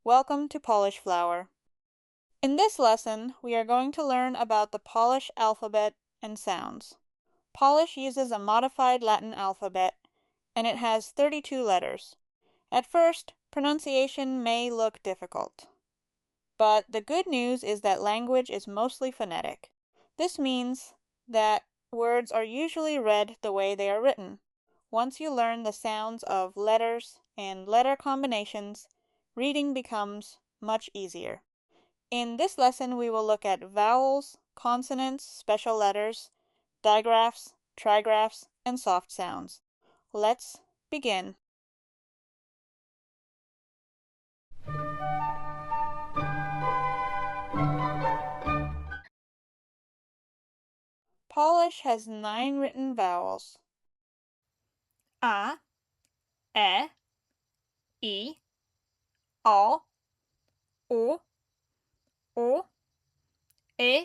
Welcome to Polish Flower. In this lesson, we are going to learn about the Polish alphabet and sounds. Polish uses a modified Latin alphabet, and it has 32 letters. At first, pronunciation may look difficult. But the good news is that language is mostly phonetic. This means that words are usually read the way they are written. Once you learn the sounds of letters and letter combinations, reading becomes much easier. In this lesson, we will look at vowels, consonants, special letters, digraphs, trigraphs, and soft sounds. Let's begin. Polish has 9 written vowels. A, E, I, O, U, O, E,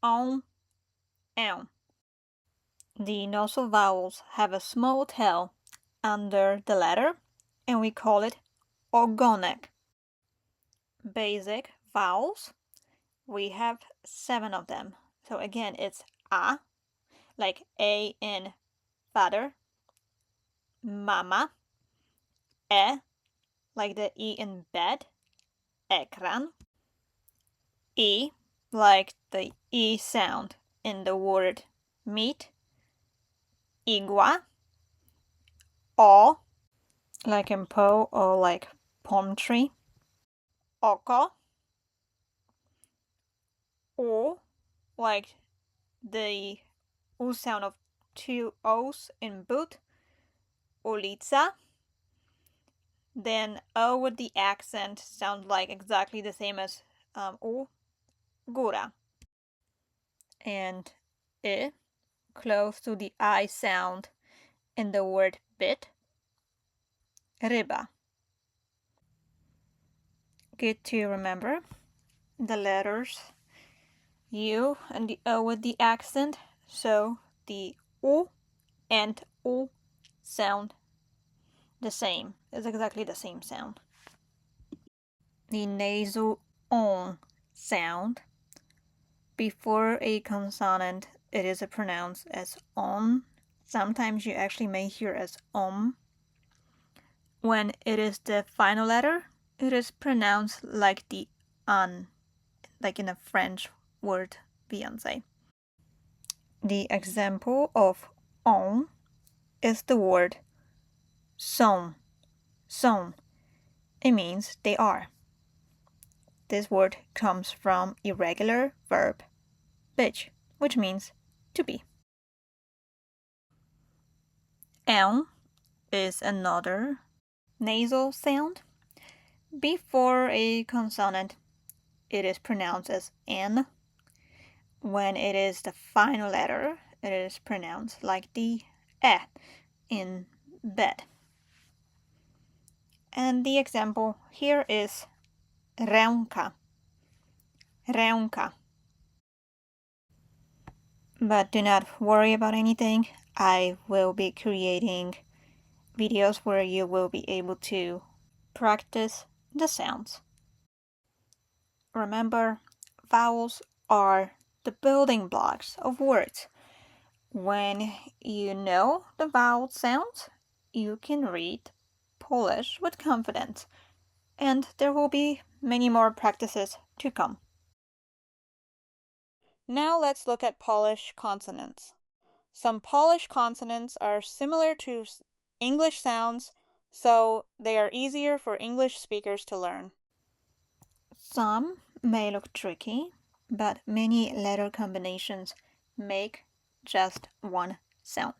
O, L. The nasal vowels have a small tail under the letter, and we call it ogonek. Basic vowels, we have 7 of them. So again, it's A, like A in father, mama, E, like the E in bed, ekran, I, like the E sound in the word meat, igła, O, like in po or like palm tree, oko, U, like the U sound of 2 O's in boot, ulica. Then O with the accent sounds like exactly the same as U, góra. And I, close to the I sound in the word bit, ryba. Good to remember the letters U and the O with the accent, so the U and U sound the same. It's exactly the same sound. The nasal on sound, before a consonant, it is pronounced as on. Sometimes you actually may hear as When it is the final letter, it is pronounced like the an, like in a French word fiancé. The example of on is the word sont. It means they are. This word comes from irregular verb być, which means to be. L is another nasal sound. Before a consonant, it is pronounced as n. When it is the final letter, it is pronounced like the e in bed. And the example here is ręka. But do not worry about anything. I will be creating videos where you will be able to practice the sounds. Remember, vowels are the building blocks of words. When you know the vowel sounds, you can read Polish with confidence, and there will be many more practices to come. Now let's look at Polish consonants. Some Polish consonants are similar to English sounds, so they are easier for English speakers to learn. Some may look tricky, but many letter combinations make just one sound.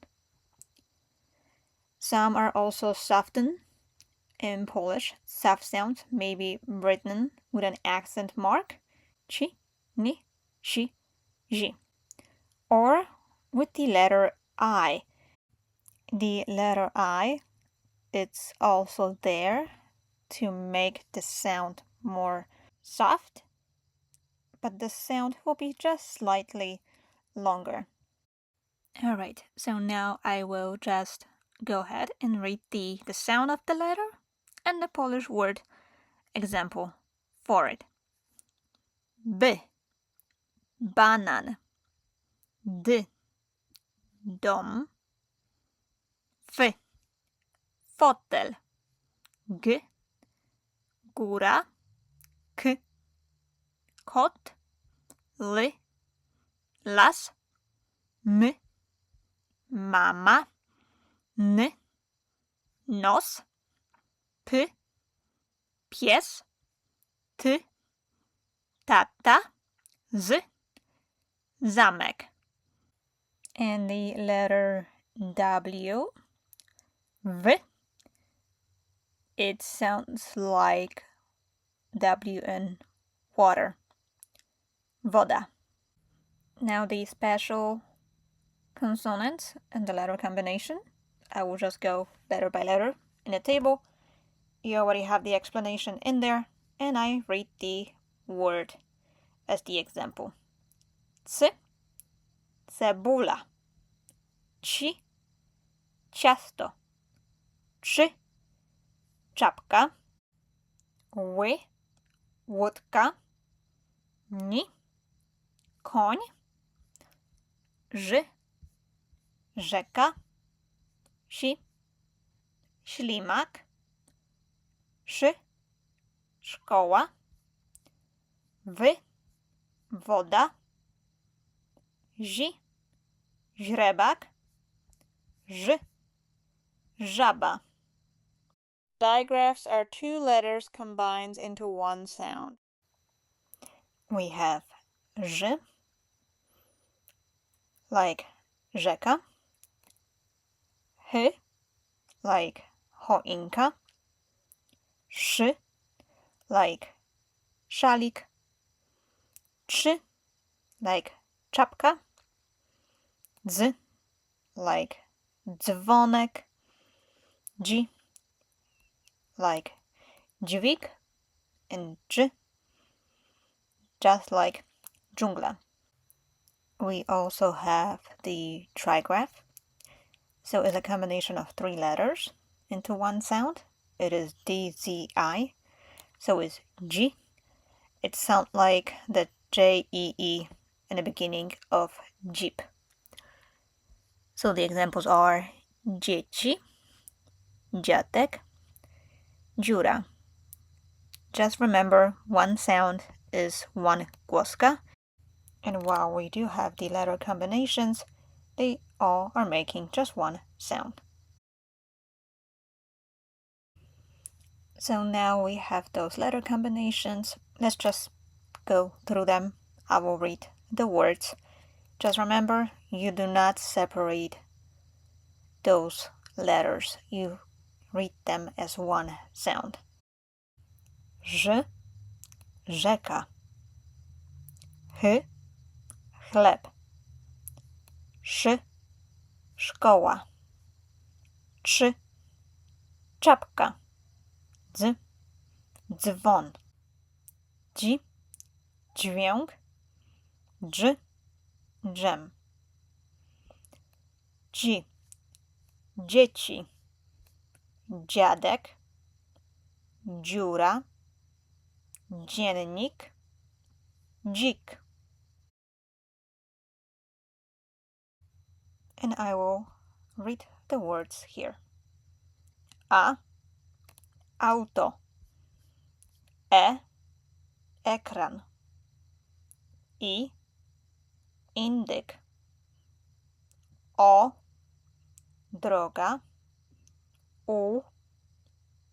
Some are also softened. In Polish, soft sounds may be written with an accent mark, chi, ni, shi, ji, or with the letter I. The letter I, it's also there to make the sound more soft, but the sound will be just slightly longer. Alright, so now I will just go ahead and read the sound of the letter and the Polish word, example for it. B, banan. D, dom. F, fotel. G, góra. K, kot. L, las. M, mama. N, nos. P, pies. T, tata. Z, zamek. And the letter W, V, it sounds like W in water. Woda. Now the special consonants and the letter combination. I will just go letter by letter in a table. You already have the explanation in there, and I read the word as the example. C, cebula. C, ciasto. Ć, czapka. Ły, łódka. Ni, koń. Ż, rzeka. Si, ślimak. Szy, szkoła. Wy, woda. Zi, źrebak. Ż, żaba. Digraphs are two letters combined into one sound. We have ż, like rzeka. H, like choinka. Sz, like szalik. Ć, like czapka. Dz, like dzwonek. Dzi, like dźwig. And dż, just like dżungla. We also have the trigraph. So it's a combination of three letters into one sound. It is DZI. So it's G. It sounds like the JEE in the beginning of Jeep. So the examples are dzieci, dziadek, dziura. Just remember, one sound is one głoska. And while we do have the letter combinations, they all are making just one sound. So now we have those letter combinations. Let's just go through them. I will read the words. Just remember, you do not separate those letters. You read them as one sound. Ż, rzeka. H, chleb. Sz, szkoła. Ć, czapka. Dz, dzwon. Dzi, dźwięk. Dż, dżem. Dzi, dzieci. Dziadek. Dziura. Dziennik. Dzik. And I will read the words here. A, auto. E, ekran. I, indyk. O, droga. U,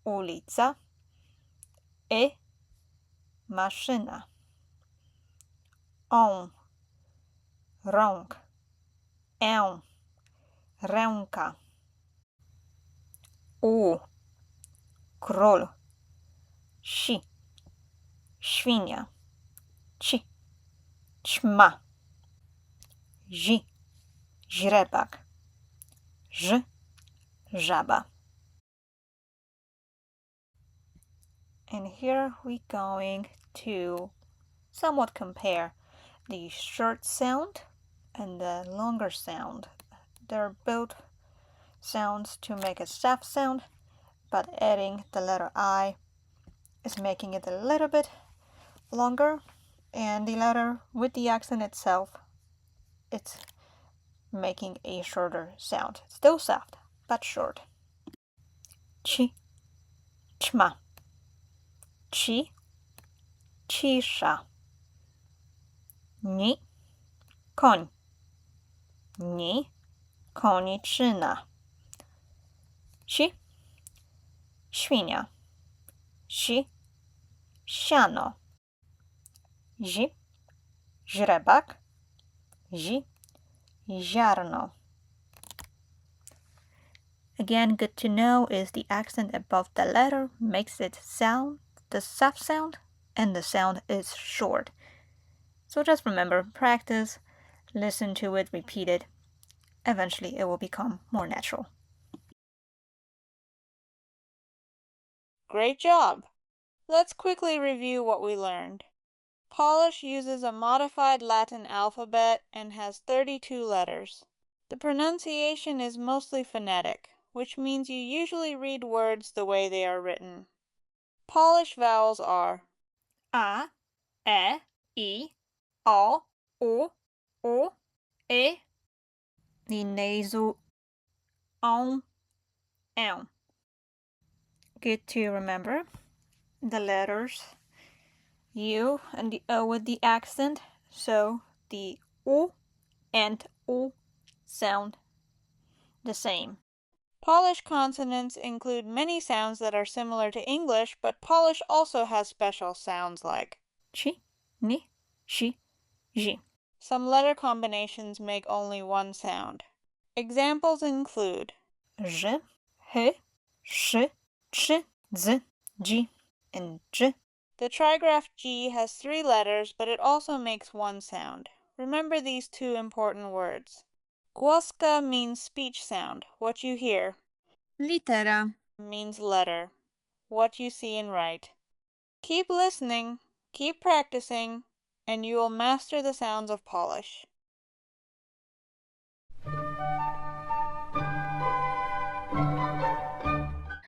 ulica. I, maszyna. On, rąk. Ręka. U, król. Si, świnia. Ci, ćma. Zi, źrebak. Ż, żaba. And here we're going to somewhat compare the short sound and the longer sound. They're both sounds to make a soft sound, but adding the letter I is making it a little bit longer, and the letter with the accent itself, it's making a shorter sound. Still soft, but short. Chi, chma, chi, cisza. Ni, koń, ni, koniczyna. Si, świnia. Si, siano. Zi, źrebak. Zi, ziarno. Again, good to know is the accent above the letter makes it sound the soft sound, and the sound is short. So just remember, practice, listen to it, repeat it. Eventually it will become more natural. Great job! Let's quickly review what we learned. Polish uses a modified Latin alphabet and has 32 letters. The pronunciation is mostly phonetic, which means you usually read words the way they are written. Polish vowels are a, e, I, o, u, e. The nasal ow. Good to remember the letters U and the O with the accent, so the U and U sound the same. Polish consonants include many sounds that are similar to English, but Polish also has special sounds like chi, ni, shi, ji. Some letter combinations make only one sound. Examples include ż, h, sz, ch, z, g, and j. The trigraph G has 3 letters, but it also makes one sound. Remember these 2 important words. Głoska means speech sound, what you hear. Litera means letter, what you see and write. Keep listening, keep practicing, and you will master the sounds of Polish.